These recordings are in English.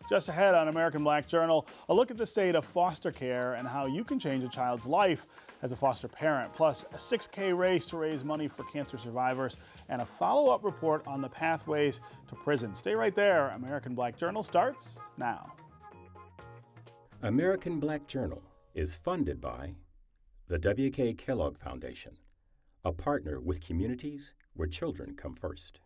Just ahead on American Black Journal, a look at the state of foster care and how you can change a child's life as a foster parent. Plus, a 6K race to raise money for cancer survivors and a follow-up report on the pathways to prison. Stay right there. American Black Journal starts now. American Black Journal is funded by the W.K. Kellogg Foundation, a partner with communities where children come first.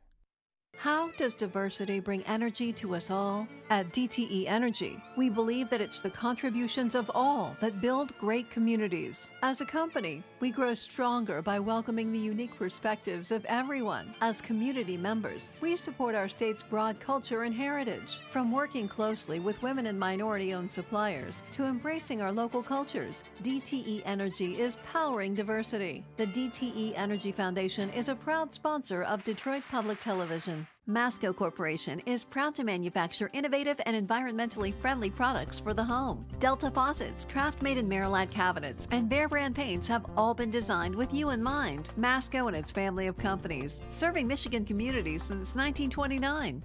How does diversity bring energy to us all? At DTE Energy, we believe that it's the contributions of all that build great communities. As a company, we grow stronger by welcoming the unique perspectives of everyone. As community members, we support our state's broad culture and heritage. From working closely with women and minority-owned suppliers to embracing our local cultures, DTE Energy is powering diversity. The DTE Energy Foundation is a proud sponsor of Detroit Public Television. Masco Corporation is proud to manufacture innovative and environmentally friendly products for the home. Delta faucets, craft-made in Merillat cabinets, and Behr brand paints have all been designed with you in mind. Masco and its family of companies, serving Michigan communities since 1929.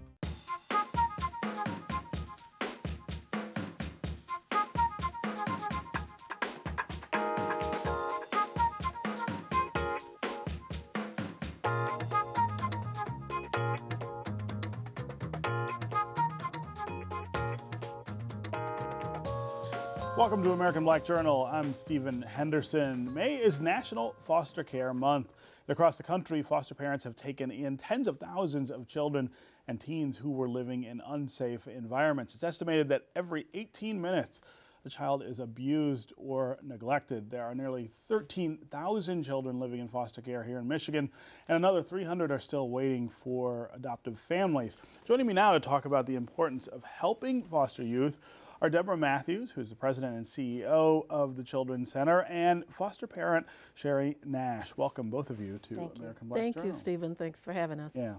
Welcome to American Black Journal. I'm Stephen Henderson. May is National Foster Care Month. Across the country, foster parents have taken in tens of thousands of children and teens who were living in unsafe environments. It's estimated that every 18 minutes, a child is abused or neglected. There are nearly 13,000 children living in foster care here in Michigan, and another 300 are still waiting for adoptive families. Joining me now to talk about the importance of helping foster youth are Deborah Matthews, who's the president and CEO of the Children's Center, and foster parent Sherry Nash. Welcome, both of you, to American Black Journal. Thank you, Stephen. Thanks for having us. Yeah.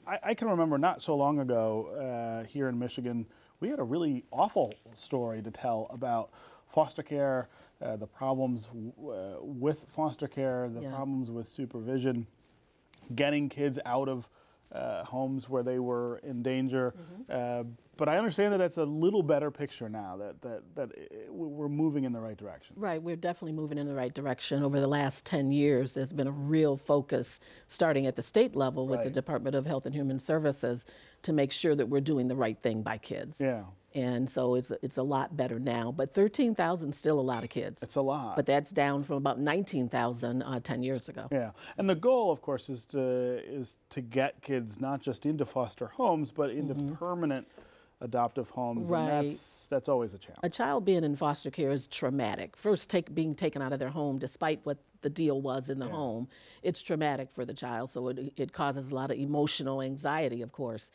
I can remember not so long ago here in Michigan, we had a really awful story to tell about foster care, the problems with foster care, the problems with supervision, getting kids out of homes where they were in danger. But I understand that that's a little better picture now, that we're moving in the right direction. Right, we're definitely moving in the right direction. Over the last 10 years, there's been a real focus, starting at the state level with the Department of Health and Human Services, to make sure that we're doing the right thing by kids. Yeah. And so it's a lot better now, but 13,000 is still a lot of kids. It's a lot. But that's down from about 19,000 10 years ago. Yeah, and the goal, of course, is to get kids not just into foster homes, but into permanent adoptive homes, and that's always a challenge. A child being in foster care is traumatic. First, being taken out of their home, despite what the deal was in the home, it's traumatic for the child, so it causes a lot of emotional anxiety, of course.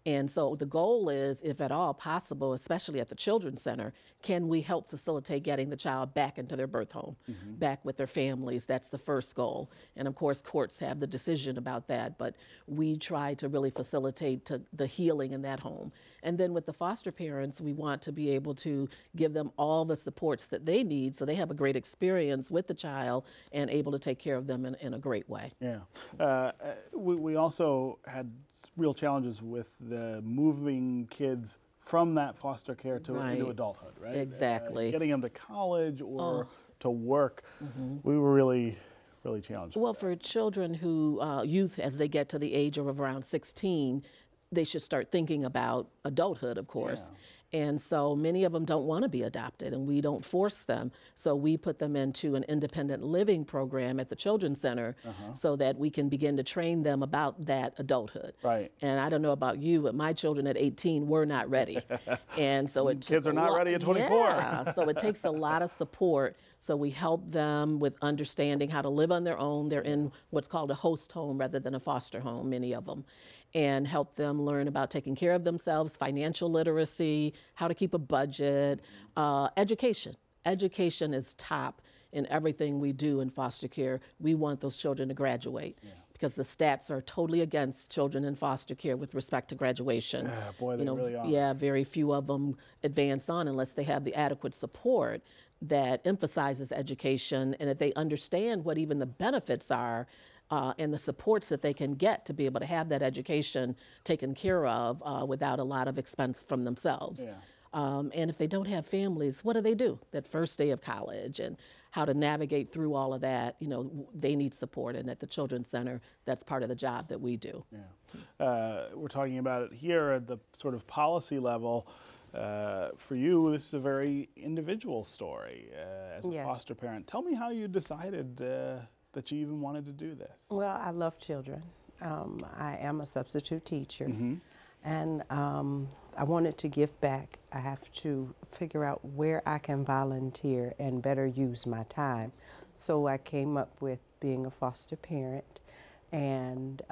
And so the goal is, if at all possible, especially at the Children's Center, can we help facilitate getting the child back into their birth home, back with their families? That's the first goal. And of course, courts have the decision about that, but we try to really facilitate the healing in that home. And then with the foster parents, we want to be able to give them all the supports that they need so they have a great experience with the child and able to take care of them in a great way. Yeah. We also had real challenges with the moving kids from that foster care to into adulthood, right? Exactly. Getting them to college or to work. We were really challenged. Well, for children who, youth, as they get to the age of around 16, they should start thinking about adulthood, of course. And so many of them don't want to be adopted, and we don't force them. So we put them into an independent living program at the Children's Center so that we can begin to train them about that adulthood. Right. And I don't know about you, but my children at 18 were not ready. And so kids are not ready at 24. Yeah, so it takes a lot of support. So we help them with understanding how to live on their own. They're in what's called a host home rather than a foster home, many of them, and help them learn about taking care of themselves, financial literacy, how to keep a budget, education. Education is top in everything we do in foster care. We want those children to graduate because the stats are totally against children in foster care with respect to graduation. Yeah, boy, they really are. Yeah, very few of them advance on unless they have the adequate support that emphasizes education and that they understand what even the benefits are and the supports that they can get to be able to have that education taken care of without a lot of expense from themselves. Yeah. And if they don't have families, what do? That first day of college and how to navigate through all of that, they need support. And at the Children's Center, that's part of the job that we do. Yeah. We're talking about it here at the sort of policy level. For you, this is a very individual story as a foster parent. Tell me how you decided that you even wanted to do this. Well, I love children. I am a substitute teacher, and I wanted to give back. I have to figure out where I can volunteer and better use my time. So I came up with being a foster parent, and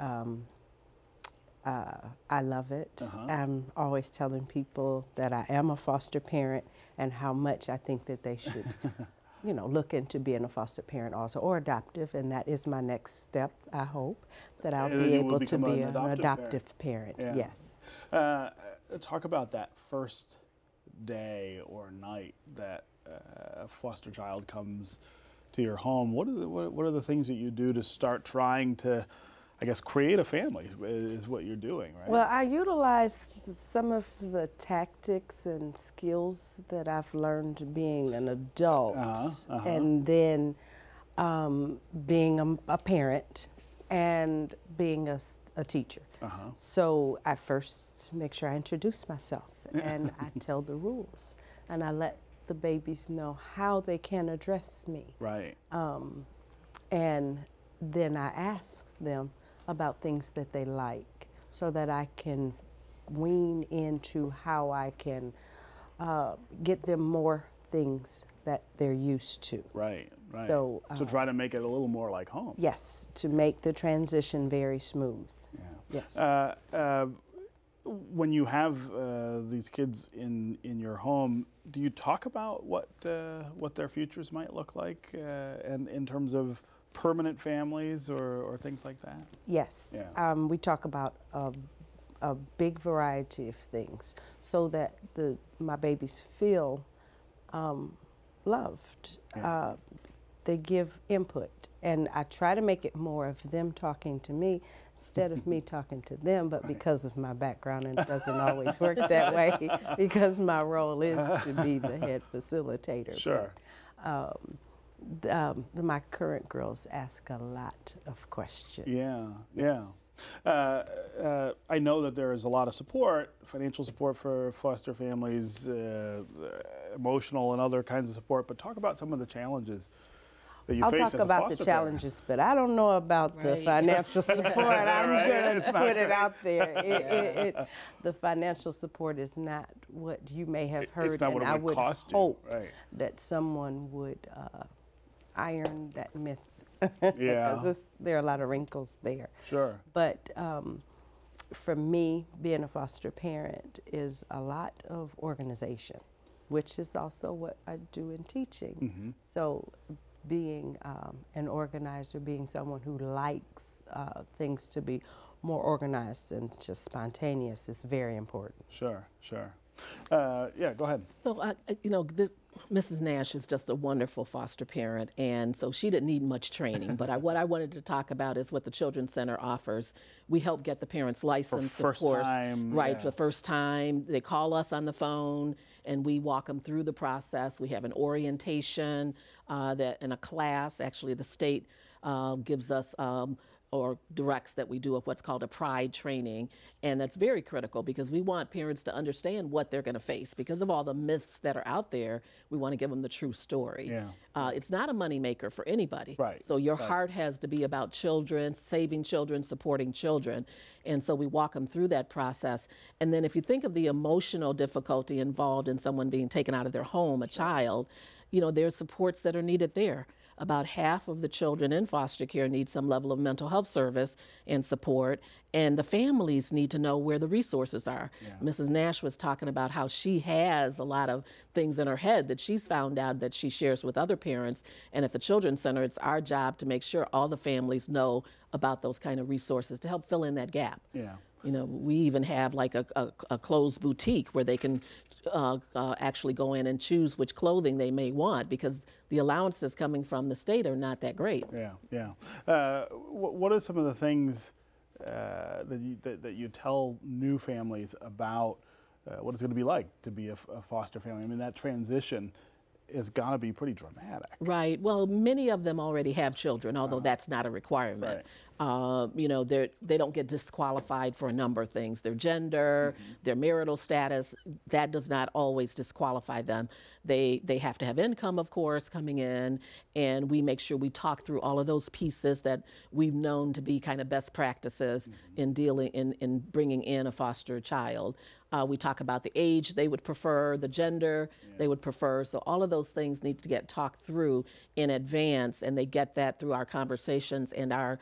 I love it. I'm always telling people that I am a foster parent and how much I think that they should look into being a foster parent also, or adoptive, and that is my next step, I hope, that I'll be able to be an adoptive parent. Yeah. Yes. Talk about that first day or night that a foster child comes to your home. What are the things that you do to start trying to, I guess, create a family is what you're doing, right? Well, I utilize some of the tactics and skills that I've learned being an adult, and then being a parent and being a teacher. So I first make sure I introduce myself, and I tell the rules, and I let the babies know how they can address me. Right. And then I ask them about things that they like, so that I can wean into how I can get them more things that they're used to. Right, right. So try to make it a little more like home. Yes, to make the transition very smooth. Yeah. Yes. When you have these kids in your home, do you talk about what their futures might look like, and in terms of permanent families or things like that? Yes. Yeah. We talk about a big variety of things, so that my babies feel loved. Yeah. They give input, and I try to make it more of them talking to me instead of me talking to them, but because of my background, it doesn't always work that way, because my role is to be the head facilitator. Sure. But, my current girls ask a lot of questions. Yeah, Yes. yeah. I know that there is a lot of support, financial support for foster families, emotional and other kinds of support, but talk about some of the challenges that you I'll face talk as a about foster the parent. challenges, but I don't know about the financial support. I'm going to put it out there. The financial support is not what you may have heard, it's not and what it I would would cost you, hope right. that someone would iron that myth. Yeah. Because there are a lot of wrinkles there. Sure. But for me, being a foster parent is a lot of organization, which is also what I do in teaching. So being an organizer, being someone who likes things to be more organized and just spontaneous is very important. Sure, sure. Yeah, go ahead. So, Mrs. Nash is just a wonderful foster parent, and so she didn't need much training. But what I wanted to talk about is what the Children's Center offers. We help get the parents licensed, For first of course. time, right, yeah. for the first time. They call us on the phone, and we walk them through the process. We have an orientation that in a class. Actually, the state gives us or directs that we do what's called a pride training. And that's very critical because we want parents to understand what they're gonna face. Because of all the myths that are out there, we wanna give them the true story. Yeah. It's not a moneymaker for anybody. Right. So your heart has to be about children, saving children, supporting children. And so we walk them through that process. And then if you think of the emotional difficulty involved in someone being taken out of their home, a child, there's supports that are needed there. About half of the children in foster care need some level of mental health service and support, and the families need to know where the resources are. Yeah. Mrs. Nash was talking about how she has a lot of things in her head that she's found out that she shares with other parents, and at the Children's Center, it's our job to make sure all the families know about those kind of resources to help fill in that gap. Yeah. You know, we even have like a clothes boutique where they can actually go in and choose which clothing they may want, because the allowances coming from the state are not that great. Yeah, yeah. What are some of the things that you tell new families about what it's going to be like to be a foster family? I mean, that transition is going to be pretty dramatic. Right. Well, many of them already have children, although that's not a requirement. Right. You know, they don't get disqualified for a number of things. Their gender, their marital status, that does not always disqualify them. They have to have income, of course, coming in, and we make sure we talk through all of those pieces that we've known to be kind of best practices in dealing in bringing in a foster child. We talk about the age they would prefer, the gender they would prefer. So all of those things need to get talked through in advance, and they get that through our conversations and our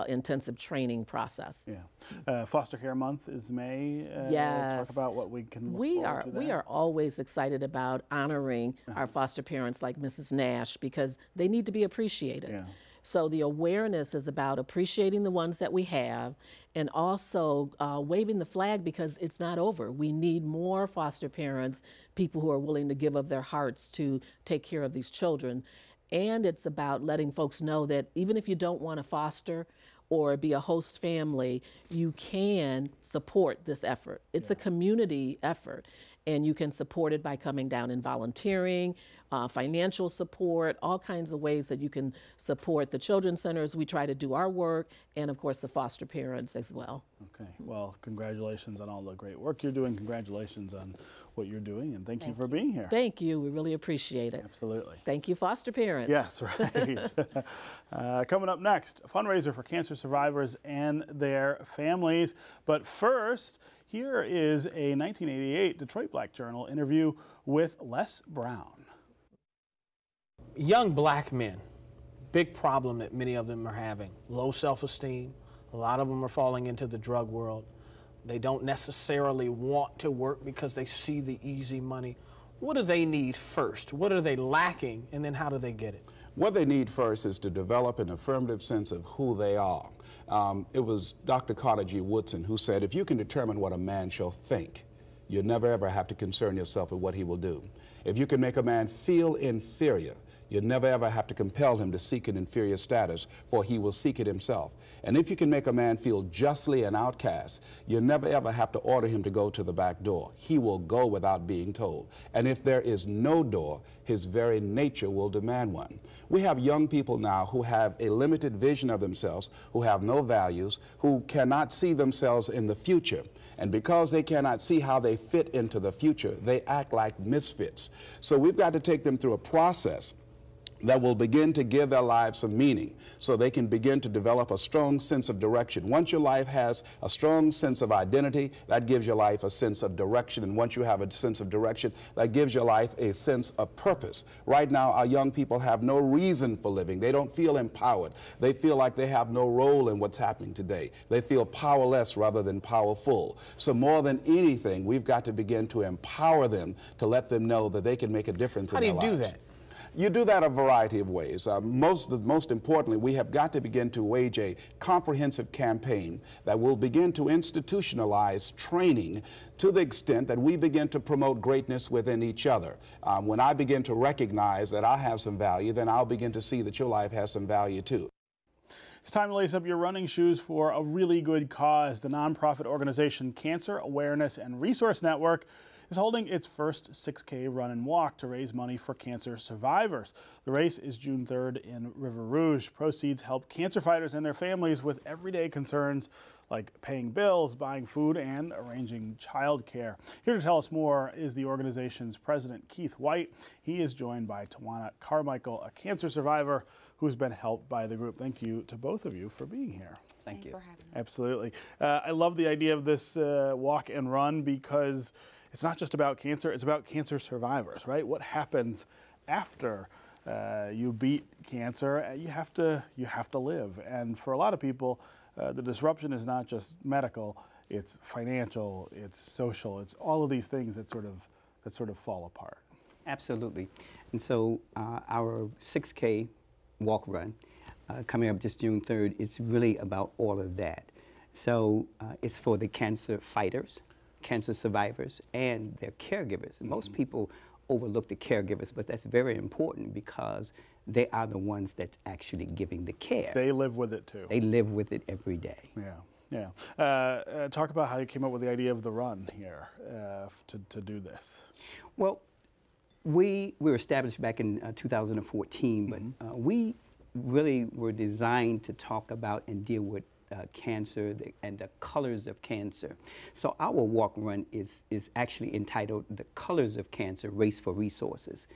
intensive training process. Yeah. Foster Care Month is May. Yes. Talk about what we can look we forward are to there. We are always excited about honoring our foster parents like Mrs. Nash, because they need to be appreciated. Yeah. So the awareness is about appreciating the ones that we have, and also waving the flag, because it's not over. We need more foster parents, people who are willing to give of their hearts to take care of these children. And it's about letting folks know that even if you don't want to foster or be a host family, you can support this effort. It's a community effort, and you can support it by coming down and volunteering, financial support, all kinds of ways that you can support the children's centers. We try to do our work, and of course the foster parents as well. Okay, well, congratulations on all the great work you're doing. Congratulations on what you're doing, and thank you for being here. Thank you, we really appreciate it. Absolutely. Thank you, foster parents. Yes, right. Coming up next, a fundraiser for cancer survivors and their families. But first, here is a 1988 Detroit Black Journal interview with Les Brown. Young black men, big problem that many of them are having, low self-esteem. A lot of them are falling into the drug world. They don't necessarily want to work because they see the easy money. What do they need first? What are they lacking, and then how do they get it? What they need first is to develop an affirmative sense of who they are. It was Dr. Carter G. Woodson who said, if you can determine what a man shall think, you'll never ever have to concern yourself with what he will do. If you can make a man feel inferior, you'll never ever have to compel him to seek an inferior status, for he will seek it himself. And if you can make a man feel justly an outcast, you'll never ever have to order him to go to the back door. He will go without being told. And if there is no door, his very nature will demand one. We have young people now who have a limited vision of themselves, who have no values, who cannot see themselves in the future. And because they cannot see how they fit into the future, they act like misfits. So we've got to take them through a process that will begin to give their lives some meaning, so they can begin to develop a strong sense of direction. Once your life has a strong sense of identity, that gives your life a sense of direction. And once you have a sense of direction, that gives your life a sense of purpose. Right now, our young people have no reason for living. They don't feel empowered. They feel like they have no role in what's happening today. They feel powerless rather than powerful. So more than anything, we've got to begin to empower them, to let them know that they can make a difference in their lives. How do you do that? You do that a variety of ways. Most importantly, we have got to begin to wage a comprehensive campaign that will begin to institutionalize training to the extent that we begin to promote greatness within each other. When I begin to recognize that I have some value, then I'll begin to see that your life has some value too. It's time to lace up your running shoes for a really good cause. The nonprofit organization Cancer Awareness and Resource Network is holding its first 6K run and walk to raise money for cancer survivors. The race is June 3rd in River Rouge. Proceeds help cancer fighters and their families with everyday concerns like paying bills, buying food, and arranging child care. Here to tell us more is the organization's president, Keith White. He is joined by Tawana Carmichael, a cancer survivor who's been helped by the group. Thank you to both of you for being here. Thank you for having me. Absolutely. I love the idea of this walk and run, because it's not just about cancer, it's about cancer survivors, right? What happens after you beat cancer? You have to live. And for a lot of people, the disruption is not just medical, it's financial, it's social, it's all of these things that sort of fall apart. Absolutely. And so our 6K walk run coming up just June 3rd, it's really about all of that. So it's for the cancer fighters, cancer survivors, and their caregivers. And most people overlook the caregivers, but that's very important because they are the ones that's actually giving the care. They live with it too. They live with it every day. Yeah, yeah. Talk about how you came up with the idea of the run here to do this. Well, we were established back in 2014, but we really were designed to talk about and deal with cancer and the colors of cancer. So our walk run is actually entitled The Colors of Cancer, Race for Resources.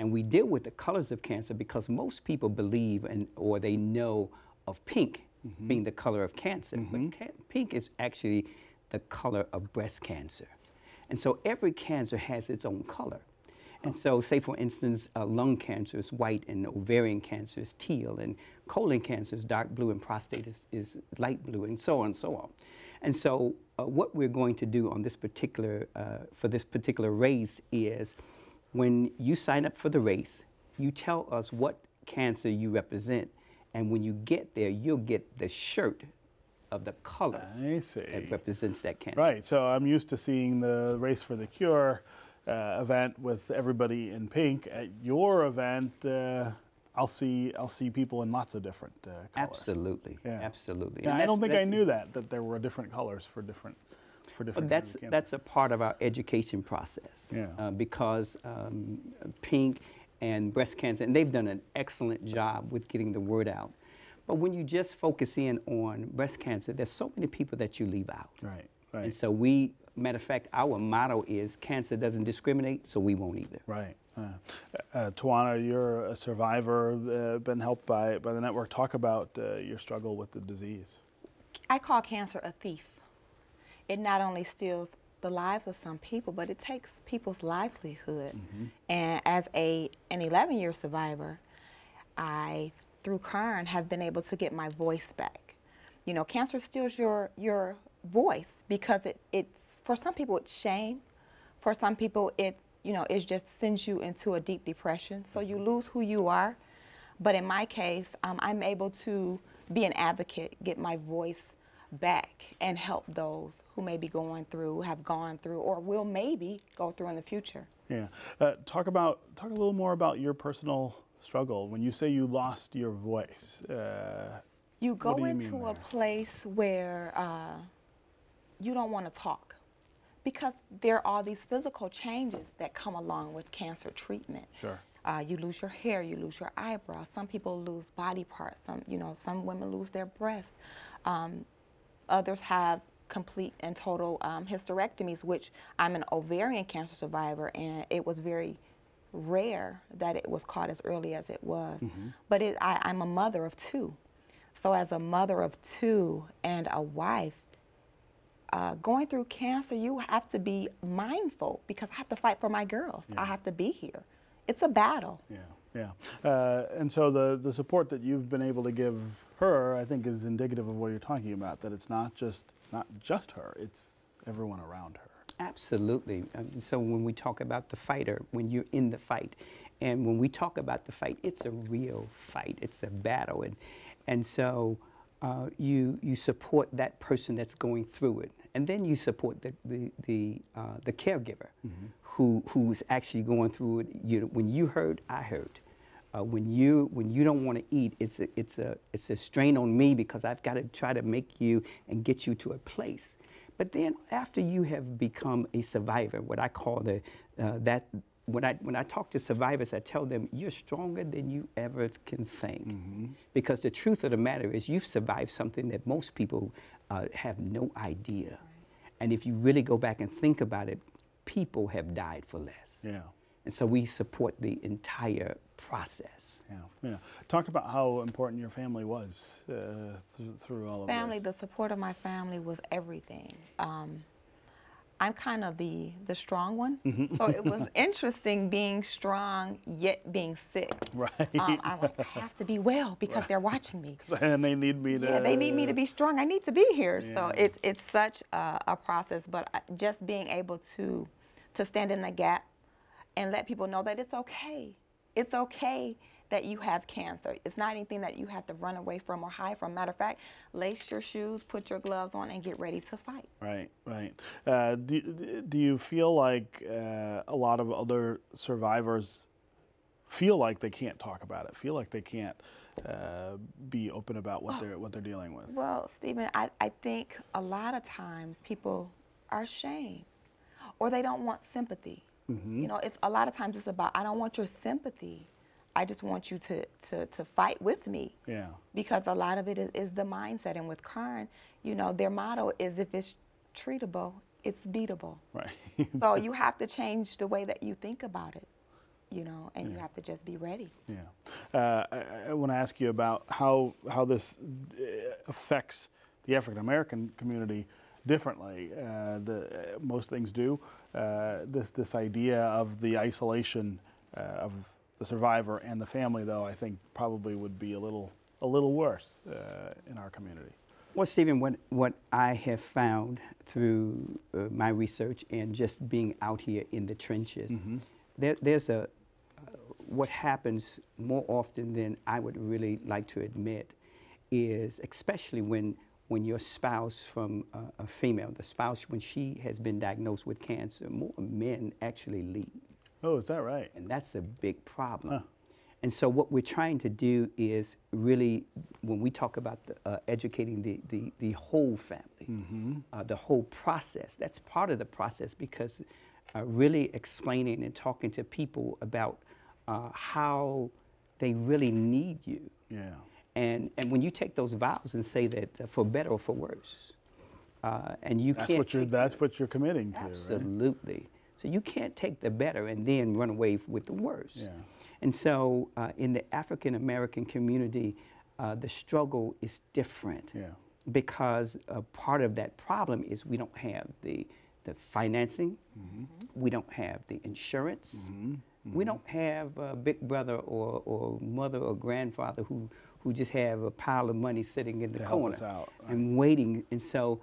And we deal with the colors of cancer because most people believe or they know of pink being the color of cancer. But pink is actually the color of breast cancer. And so every cancer has its own color. And so, say for instance, lung cancer is white and ovarian cancer is teal, and colon cancer is dark blue, and prostate is light blue, and so on and so on. And so, what we're going to do on this particular, for this particular race is, when you sign up for the race, you tell us what cancer you represent, and when you get there, you'll get the shirt of the color that represents that cancer. Right. So I'm used to seeing the Race for the Cure event with everybody in pink. At your event, I'll see people in lots of different colors. Absolutely, absolutely. Yeah, I don't think I knew that there were different colors for different. But that's a part of our education process. Because pink and breast cancer, and they've done an excellent job with getting the word out. But when you just focus in on breast cancer, there's so many people that you leave out. Right. And so matter of fact, our motto is cancer doesn't discriminate, so we won't either. Right. Tawana, you're a survivor, been helped by the network. Talk about your struggle with the disease. I call cancer a thief. It not only steals the lives of some people, but it takes people's livelihood. And as an 11-year survivor, I, through Kern, have been able to get my voice back. You know, cancer steals your voice because it's for some people it's shame, for some people it just sends you into a deep depression, so you lose who you are. But in my case, I'm able to be an advocate, get my voice back, and help those who may be going through, have gone through, or will maybe go through in the future. Yeah. Talk a little more about your personal struggle. When you say you lost your voice, you go into a place where you don't want to talk, because there are all these physical changes that come along with cancer treatment. Sure. You lose your hair, you lose your eyebrows. Some people lose body parts. Some women lose their breasts. Others have complete and total hysterectomies, which I'm an ovarian cancer survivor, and it was very rare that it was caught as early as it was. But I'm a mother of two. So as a mother of two and a wife, going through cancer, you have to be mindful, because I have to fight for my girls. I have to be here. It's a battle. And so the support that you've been able to give her, I think, is indicative of what you're talking about, that it's not just her, it's everyone around her. Absolutely. So when we talk about the fighter, when you're in the fight, and when we talk about the fight, it's a real fight. It's a battle. And so you support that person that's going through it. And then you support the caregiver who's actually going through it. When you hurt, I hurt. When you don't want to eat, it's a strain on me, because I've got to try to make you and get you to a place. But then after you have become a survivor, what I call when I talk to survivors, I tell them you're stronger than you ever can think. Because the truth of the matter is you've survived something that most people have no idea. And if you really go back and think about it, people have died for less. And so we support the entire process. Talk about how important your family was through all of this. The support of my family was everything. I'm kind of the strong one, so it was interesting being strong yet being sick. Right. I have to be well because they're watching me. And they need me to. Yeah, they need me to be strong. I need to be here. So it's such a process, but just being able to stand in the gap and let people know that it's okay. It's okay that you have cancer. It's not anything that you have to run away from or hide from. Matter of fact, lace your shoes, put your gloves on, and get ready to fight. Right, right. Do you feel like a lot of other survivors feel like they can't talk about it, feel like they can't be open about what they're dealing with? Well, Stephen, I think a lot of times people are ashamed, or they don't want sympathy. You know, it's a lot of times it's about, I don't want your sympathy. I just want you to fight with me. Yeah. Because a lot of it is the mindset. And with Kern, you know, their motto is, if it's treatable, it's beatable. Right. So you have to change the way that you think about it, you know, and you have to just be ready. Yeah. I want to ask you about how this affects the African American community differently. Most things do. This idea of the isolation of the survivor and the family, though, I think probably would be a little worse in our community. Well, Stephen, what I have found through my research and just being out here in the trenches, there's what happens more often than I would really like to admit is, especially when your spouse from a female, the spouse, when she has been diagnosed with cancer, more men actually leave. Oh, is that right? And that's a big problem. And so what we're trying to do is really, when we talk about educating the whole family, the whole process, that's part of the process, because really explaining and talking to people about how they really need you. Yeah. And when you take those vows and say that for better or for worse, and you can't. That's what you're committing to. Absolutely. Right? So you can't take the better and then run away with the worse. Yeah. And so in the African American community, the struggle is different. Yeah. Because part of that problem is we don't have the financing, we don't have the insurance, we don't have a big brother or mother or grandfather who just have a pile of money sitting in the corner and waiting. And so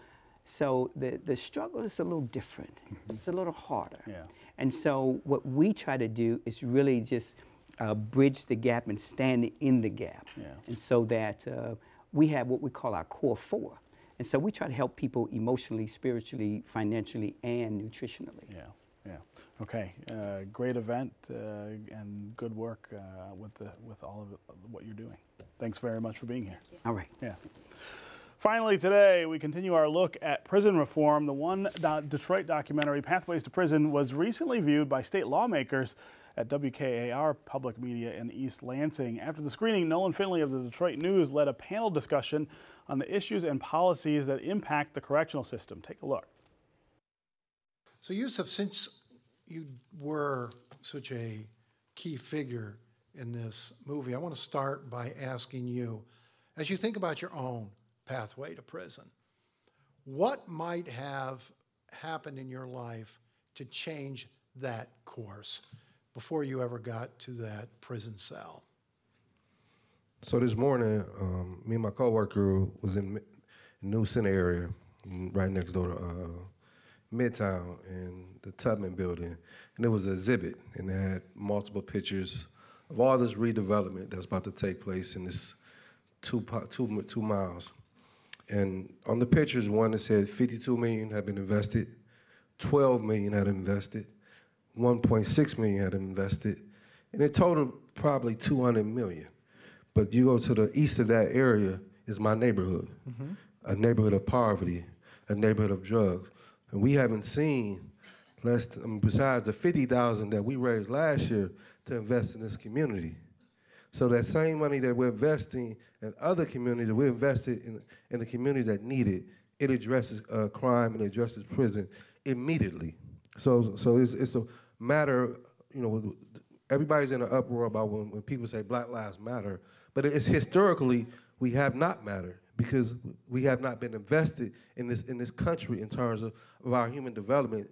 the struggle is a little different. It's a little harder. Yeah. And so what we try to do is really just bridge the gap and stand in the gap. Yeah. And so that we have what we call our core four. And so we try to help people emotionally, spiritually, financially, and nutritionally. Yeah, yeah. Okay, great event and good work with all of what you're doing. Thanks very much for being here. All right. Yeah. Finally today, we continue our look at prison reform. The one Detroit documentary, Pathways to Prison, was recently viewed by state lawmakers at WKAR Public Media in East Lansing. After the screening, Nolan Finley of the Detroit News led a panel discussion on the issues and policies that impact the correctional system. Take a look. So Yusuf, since you were such a key figure in this movie, I want to start by asking you, as you think about your own pathway to prison, what might have happened in your life to change that course before you ever got to that prison cell? So this morning, me and my coworker was in New Center area, right next door to Midtown in the Tubman building, and there was an exhibit, and it had multiple pictures of all this redevelopment that's about to take place in this 2 miles. And on the pictures, one that said 52 million had been invested, 12 million had invested, 1.6 million had invested, and in total probably 200 million. But you go to the east of that area is my neighborhood, a neighborhood of poverty, a neighborhood of drugs. And we haven't seen besides the 50,000 that we raised last year to invest in this community. So that same money that we're investing in other communities, we invested in the community that need it, it addresses crime and addresses prison immediately. So it's a matter, you know, everybody's in an uproar about when people say Black Lives Matter, but it's historically we have not mattered because we have not been invested in this country in terms of our human development,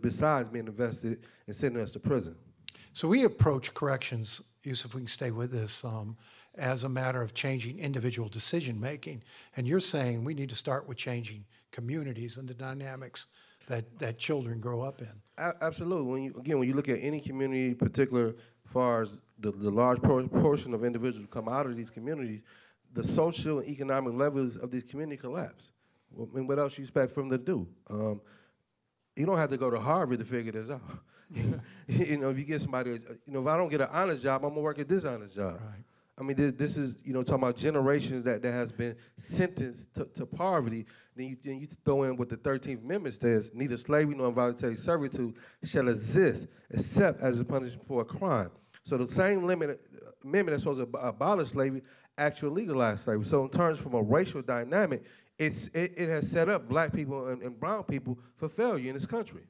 besides being invested in sending us to prison. So we approach corrections, Yusuf, we can stay with this, as a matter of changing individual decision making. And you're saying we need to start with changing communities and the dynamics that children grow up in. Absolutely. When you look at any community, particular as far as the large portion of individuals who come out of these communities, the social and economic levels of these communities collapse. Well, I mean, what else you expect from them to do? You don't have to go to Harvard to figure this out. You know, if you get somebody, you know, if I don't get an honest job, I'm gonna work a dishonest job. Right. I mean, this is, you know, talking about generations that has been sentenced to poverty. Then you throw in what the 13th Amendment says: neither slavery nor involuntary servitude shall exist except as a punishment for a crime. So the same amendment that's supposed to abolish slavery actually legalized slavery. So in terms from a racial dynamic, it has set up black people and brown people for failure in this country.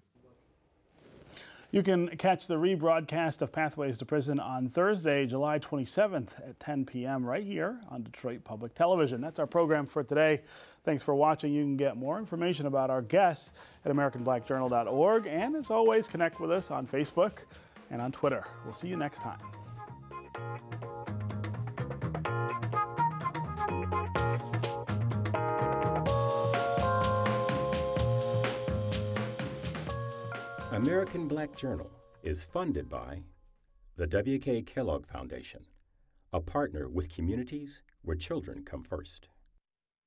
You can catch the rebroadcast of Pathways to Prison on Thursday, July 27th at 10 p.m. right here on Detroit Public Television. That's our program for today. Thanks for watching. You can get more information about our guests at AmericanBlackJournal.org. And as always, connect with us on Facebook and on Twitter. We'll see you next time. American Black Journal is funded by the W.K. Kellogg Foundation, a partner with communities where children come first.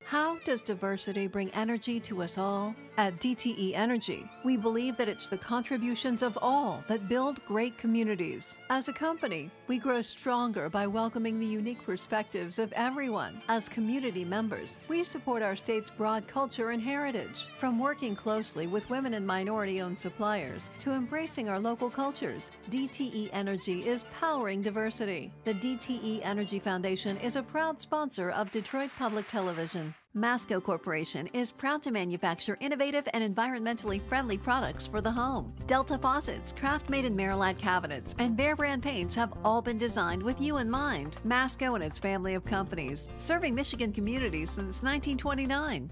How does diversity bring energy to us all? At DTE Energy, we believe that it's the contributions of all that build great communities. As a company, we grow stronger by welcoming the unique perspectives of everyone. As community members, we support our state's broad culture and heritage. From working closely with women and minority-owned suppliers to embracing our local cultures, DTE Energy is powering diversity. The DTE Energy Foundation is a proud sponsor of Detroit Public Television. Masco Corporation is proud to manufacture innovative and environmentally friendly products for the home. Delta faucets, craft-made in Merillat cabinets, and Behr brand paints have all been designed with you in mind. Masco and its family of companies, serving Michigan communities since 1929.